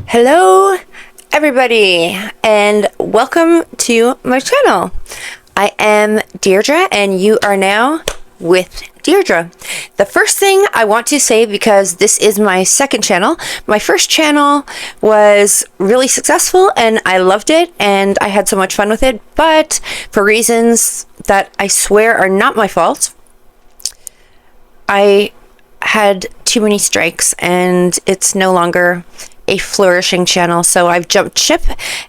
Hello everybody and welcome to my channel. I am Deirdre and you are now with Deirdre. The first thing I want to say, because this is my second channel, my first channel was really successful and I loved it and I had so much fun with it, but for reasons that I swear are not my fault, I had too many strikes and it's no longer a flourishing channel. So I've jumped ship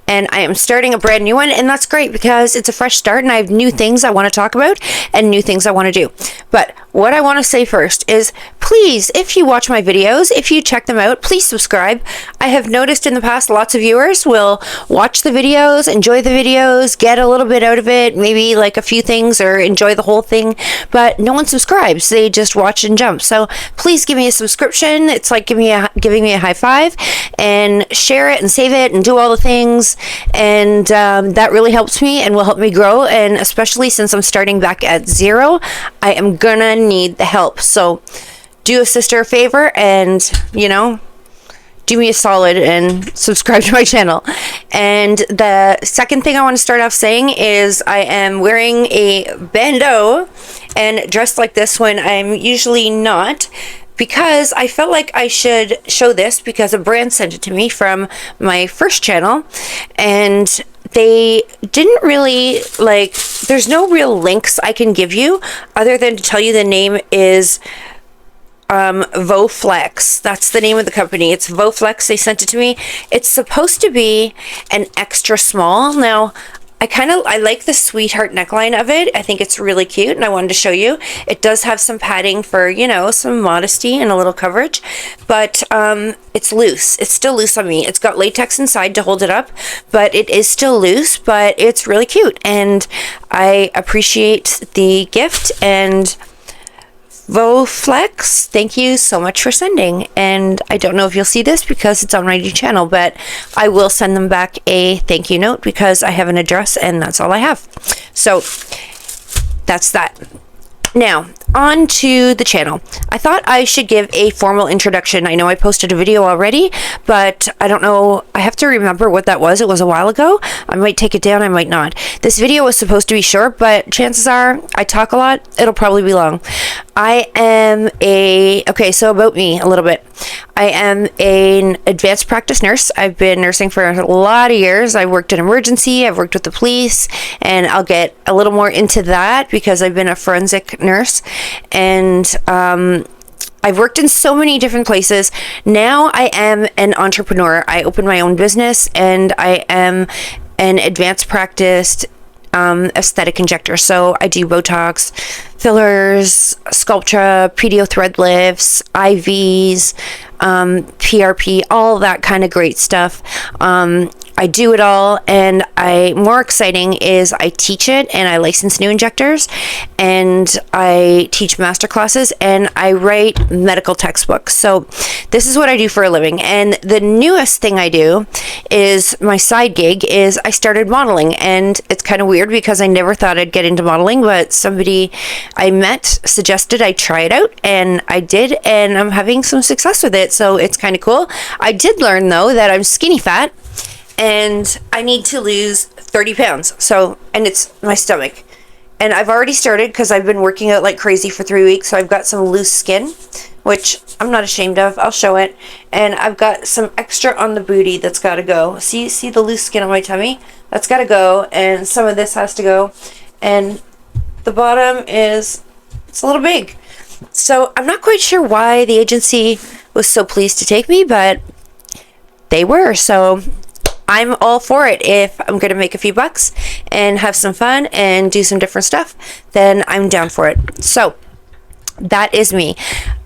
and I am starting a brand new one, and that's great because it's a fresh start and I have new things I want to talk about and new things I want to do. But what I want to say first is, please, if you watch my videos, if you check them out, please subscribe. I have noticed in the past lots of viewers will watch the videos, enjoy the videos, get a little bit out of it, maybe like a few things or enjoy the whole thing, but no one subscribes. They just watch and jump. So please give me a subscription. It's like giving me a high five, and share it and save it and do all the things, and that really helps me and will help me grow. And especially since I'm starting back at zero, I am gonna need the help. So do a sister a favor and do me a solid and subscribe to my channel. And the second thing I want to start off saying is I am wearing a bandeau and dressed like this when I'm usually not, because I felt like I should show this because a brand sent it to me from my first channel, and they didn't really there's no real links I can give you other than to tell you the name is Voflex. That's the name of the company. It's Voflex. They sent it to me. It's supposed to be an extra small. Now, I like the sweetheart neckline of it. I think it's really cute and I wanted to show you. It does have some padding for, some modesty and a little coverage, but it's loose. It's still loose on me. It's got latex inside to hold it up, but it is still loose, but it's really cute and I appreciate the gift. And Voflex, thank you so much for sending. And I don't know if you'll see this because it's on my new channel, but I will send them back a thank you note because I have an address and that's all I have. So that's that. Now, on to the channel. I thought I should give a formal introduction. I know I posted a video already, but I don't know. I have to remember what that was. It was a while ago. I might take it down. I might not. This video was supposed to be short, but chances are I talk a lot. It'll probably be long. So about me a little bit. I am an advanced practice nurse. I've been nursing for a lot of years. I worked in emergency. I've worked with the police, and I'll get a little more into that because I've been a forensic nurse. And I've worked in so many different places. Now I am an entrepreneur. I open my own business and I am an advanced practice aesthetic injector. So I do Botox, fillers, Sculptra, PDO thread lifts, IVs, PRP, all that kind of great stuff. I do it all, and more exciting is I teach it, and I license new injectors, and I teach master classes, and I write medical textbooks. So this is what I do for a living. And the newest thing I do is my side gig is I started modeling, and it's kind of weird because I never thought I'd get into modeling, but somebody I met suggested I try it out, and I did, and I'm having some success with it. So it's kind of cool. I did learn though that I'm skinny fat and I need to lose 30 pounds. And it's my stomach. And I've already started because I've been working out like crazy for 3 weeks. So I've got some loose skin, which I'm not ashamed of. I'll show it. And I've got some extra on the booty that's got to go. See the loose skin on my tummy? That's got to go. And some of this has to go. And the bottom it's a little big. So I'm not quite sure why the agency was so pleased to take me, but they were. So I'm all for it. If I'm going to make a few bucks and have some fun and do some different stuff, then I'm down for it. So that is me.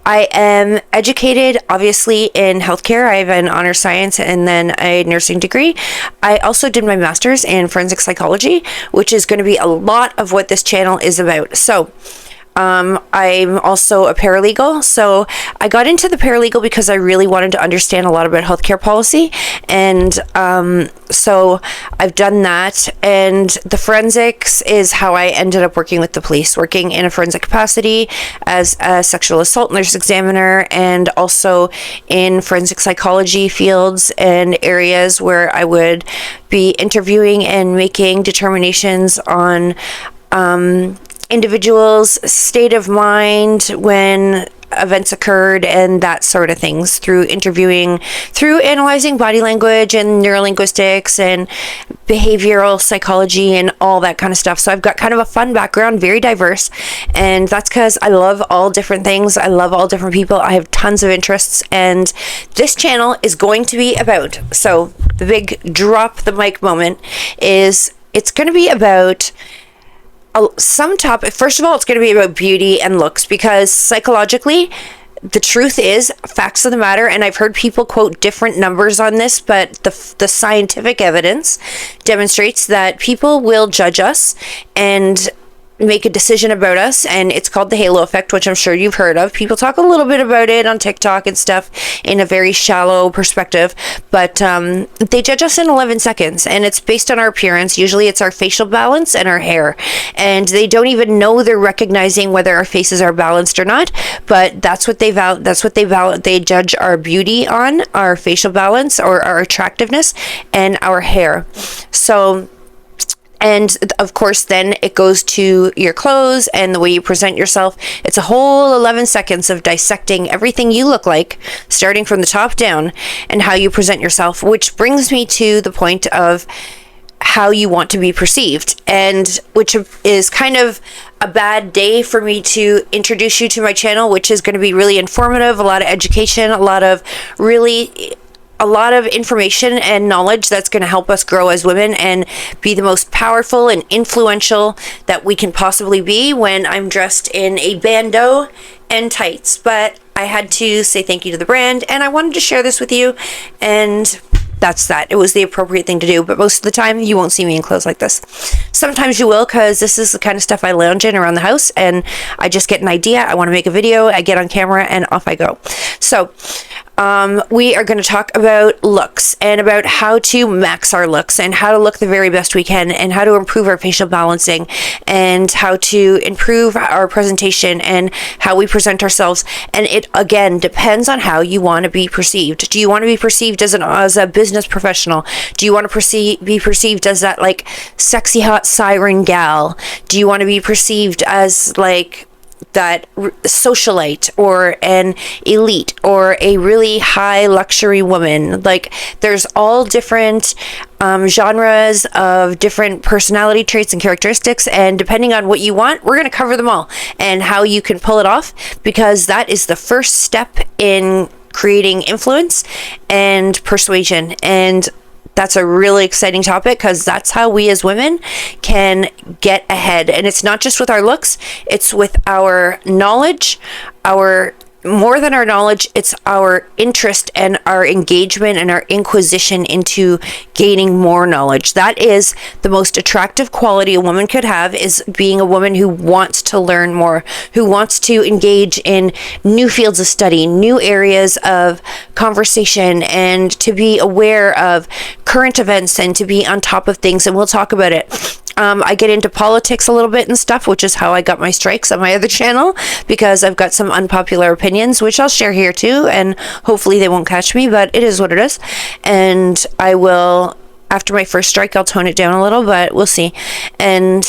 I am educated, obviously, in healthcare. I have an honors science and then a nursing degree. I also did my master's in forensic psychology, which is going to be a lot of what this channel is about. So I'm also a paralegal. So I got into the paralegal because I really wanted to understand a lot about healthcare policy. And so I've done that. And the forensics is how I ended up working with the police, working in a forensic capacity as a sexual assault nurse examiner, and also in forensic psychology fields and areas where I would be interviewing and making determinations on individuals' state of mind when events occurred and that sort of things, through interviewing, through analyzing body language and neurolinguistics and behavioral psychology and all that kind of stuff. So I've got kind of a fun background, very diverse, and that's because I love all different things. I love all different people. I have tons of interests, and this channel is going to be about, so the big drop the mic moment is, it's going to be about some topic. First of all, it's going to be about beauty and looks, because psychologically, the truth is, facts of the matter, and I've heard people quote different numbers on this, but the scientific evidence demonstrates that people will judge us and make a decision about us, and it's called the halo effect, which I'm sure you've heard of. People talk a little bit about it on TikTok and stuff in a very shallow perspective, but they judge us in 11 seconds, and it's based on our appearance. Usually it's our facial balance and our hair, and they don't even know they're recognizing whether our faces are balanced or not, but that's what they judge our beauty on, our facial balance or our attractiveness, and our hair. So, and of course, then it goes to your clothes and the way you present yourself. It's a whole 11 seconds of dissecting everything you look like, starting from the top down, and how you present yourself, which brings me to the point of how you want to be perceived, and which is kind of a bad day for me to introduce you to my channel, which is going to be really informative, a lot of education, a lot of information and knowledge that's going to help us grow as women and be the most powerful and influential that we can possibly be when I'm dressed in a bandeau and tights. But I had to say thank you to the brand, and I wanted to share this with you, and that's that. It was the appropriate thing to do, but most of the time you won't see me in clothes like this. Sometimes you will, because this is the kind of stuff I lounge in around the house, and I just get an idea, I want to make a video, I get on camera, and off I go. So we are going to talk about looks, and about how to max our looks, and how to look the very best we can, and how to improve our facial balancing, and how to improve our presentation and how we present ourselves. And it again depends on how you want to be perceived. Do you want to be perceived as a business professional? Do you want to be perceived as that like sexy hot siren gal? Do you want to be perceived as like that socialite or an elite or a really high luxury woman? Like, there's all different genres of different personality traits and characteristics, and depending on what you want, we're going to cover them all and how you can pull it off, because that is the first step in creating influence and persuasion. And that's a really exciting topic, because that's how we as women can get ahead. And it's not just with our looks, it's with our knowledge, more than our knowledge, it's our interest and our engagement and our inquisition into gaining more knowledge. That is the most attractive quality a woman could have, is being a woman who wants to learn more, who wants to engage in new fields of study, new areas of conversation, and to be aware of current events and to be on top of things. And we'll talk about it. I get into politics a little bit and stuff, which is how I got my strikes on my other channel, because I've got some unpopular opinions, which I'll share here too, and hopefully they won't catch me, but it is what it is. And I will, after my first strike, I'll tone it down a little, but we'll see. And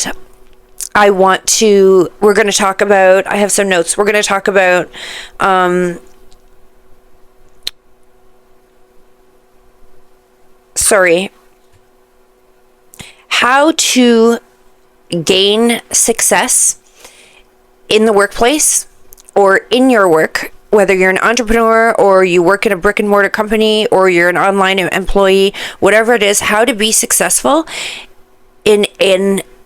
we're going to talk about, I have some notes, we're going to talk about, how to gain success in the workplace or in your work, whether you're an entrepreneur or you work in a brick and mortar company or you're an online employee, whatever it is, how to be successful in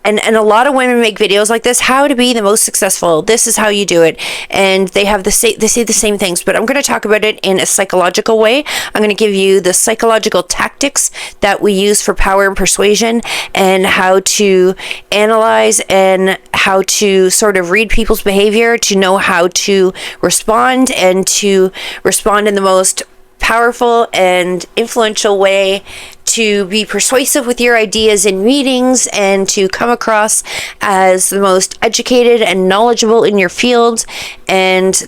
and a lot of women make videos like this, how to be the most successful. This is how you do it. And they say the same things, but I'm going to talk about it in a psychological way. I'm going to give you the psychological tactics that we use for power and persuasion, and how to analyze and how to sort of read people's behavior to know how to respond, and to respond in the most powerful and influential way, to be persuasive with your ideas in meetings, and to come across as the most educated and knowledgeable in your field, and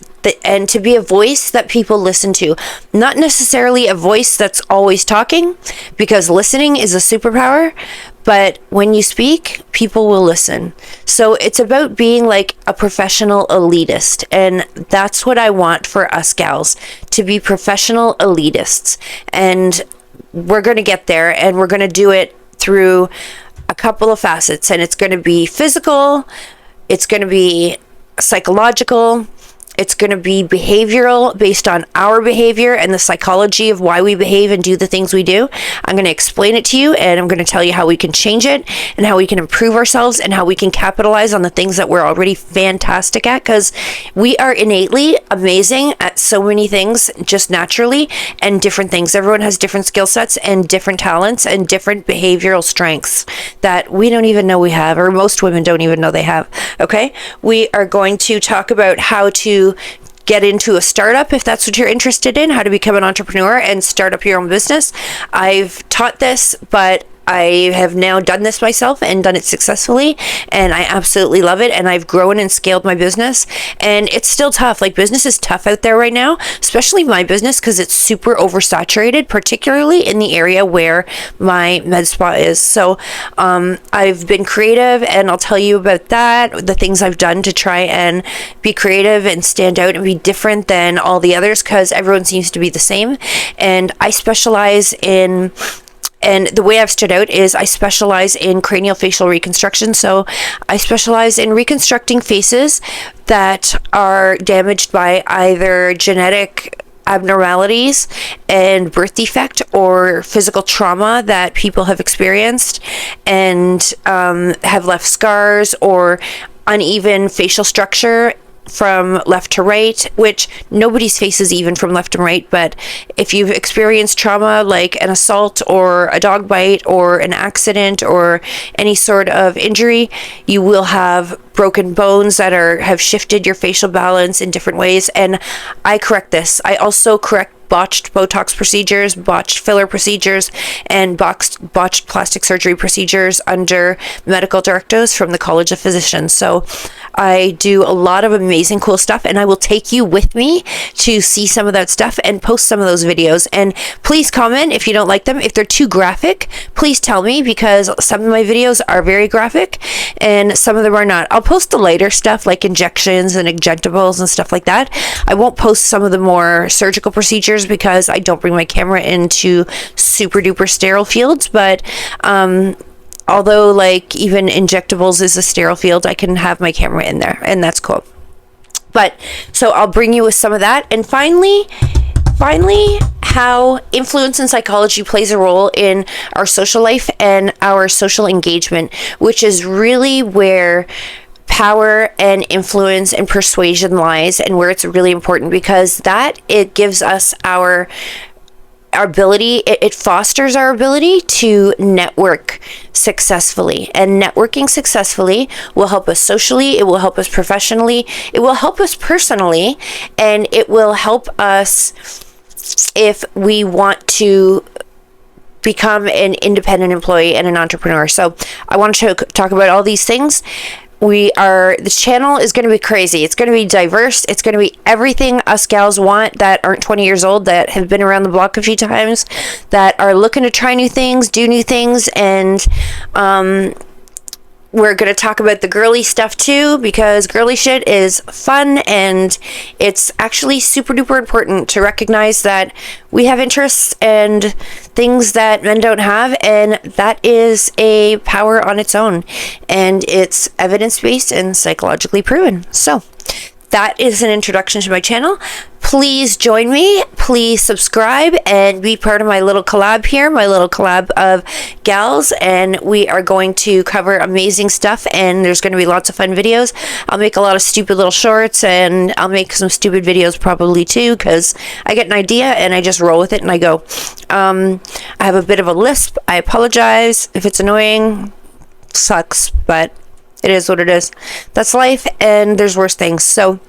to be a voice that people listen to. Not necessarily a voice that's always talking, because listening is a superpower, but when you speak, people will listen. So it's about being like a professional elitist. And that's what I want for us gals, to be professional elitists. And we're going to get there, and we're going to do it through a couple of facets. And it's going to be physical, it's going to be psychological, it's going to be behavioral, based on our behavior and the psychology of why we behave and do the things we do. I'm going to explain it to you, and I'm going to tell you how we can change it, and how we can improve ourselves, and how we can capitalize on the things that we're already fantastic at, because we are innately amazing at so many things, just naturally, and different things. Everyone has different skill sets and different talents and different behavioral strengths that we don't even know we have, or most women don't even know they have. Okay? We are going to talk about how to get into a startup, if that's what you're interested in, how to become an entrepreneur and start up your own business. I've taught this, but I have now done this myself and done it successfully, and I absolutely love it. And I've grown and scaled my business, and it's still tough. Like, business is tough out there right now, especially my business, because it's super oversaturated, particularly in the area where my med spa is. So I've been creative, and I'll tell you about that, the things I've done to try and be creative and stand out and be different than all the others, because everyone seems to be the same. And I specialize in, and the way I've stood out is I specialize in craniofacial reconstruction. So I specialize in reconstructing faces that are damaged by either genetic abnormalities and birth defect, or physical trauma that people have experienced and have left scars, or uneven facial structure from left to right, which nobody's face is even from left to right. But if you've experienced trauma like an assault or a dog bite or an accident or any sort of injury, you will have broken bones that have shifted your facial balance in different ways. And I correct this. I also correct botched Botox procedures, botched filler procedures, and botched plastic surgery procedures under medical directives from the College of Physicians. So I do a lot of amazing cool stuff, and I will take you with me to see some of that stuff and post some of those videos. And please comment if you don't like them. If they're too graphic, please tell me, because some of my videos are very graphic and some of them are not. I'll post the lighter stuff like injections and injectables and stuff like that. I won't post some of the more surgical procedures, because I don't bring my camera into super duper sterile fields. But although like even injectables is a sterile field, I can have my camera in there, and that's cool. But so I'll bring you with some of that. And finally, how influence and psychology plays a role in our social life and our social engagement, which is really where power and influence and persuasion lies, and where it's really important, because that it gives us our ability, it fosters our ability to network successfully. And networking successfully will help us socially, it will help us professionally, it will help us personally, and it will help us if we want to become an independent employee and an entrepreneur. So I want to talk about all these things. The channel is going to be crazy. It's going to be diverse. It's going to be everything us gals want that aren't 20 years old, that have been around the block a few times, that are looking to try new things, do new things. And we're going to talk about the girly stuff too, because girly shit is fun, and it's actually super duper important to recognize that we have interests and things that men don't have, and that is a power on its own, and it's evidence-based and psychologically proven. So that is an introduction to my channel. Please join me, please subscribe, and be part of my little collab here, my little collab of gals, and we are going to cover amazing stuff, and there's going to be lots of fun videos. I'll make a lot of stupid little shorts, and I'll make some stupid videos probably too, because I get an idea and I just roll with it and I go. I have a bit of a lisp. I apologize if it's annoying. Sucks, but it is what it is. That's life, and there's worse things. So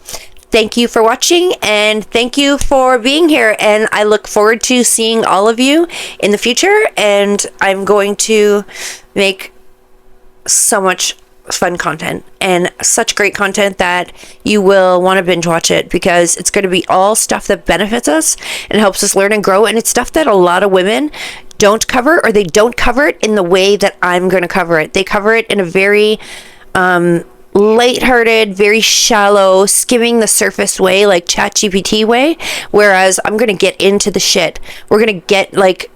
thank you for watching, and thank you for being here, and I look forward to seeing all of you in the future, and I'm going to make so much fun content and such great content that you will want to binge watch it, because it's going to be all stuff that benefits us and helps us learn and grow, and it's stuff that a lot of women don't cover, or they don't cover it in the way that I'm going to cover it. They cover it in a very lighthearted, very shallow, skimming the surface way, like ChatGPT way, whereas I'm going to get into the shit. We're going to get like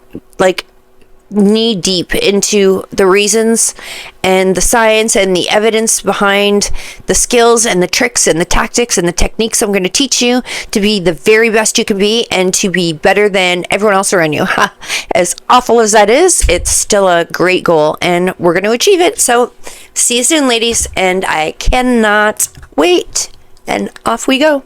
knee deep into the reasons and the science and the evidence behind the skills and the tricks and the tactics and the techniques I'm going to teach you to be the very best you can be, and to be better than everyone else around you. As awful as that is, it's still a great goal, and we're going to achieve it. So see you soon, ladies, and I cannot wait. And off we go.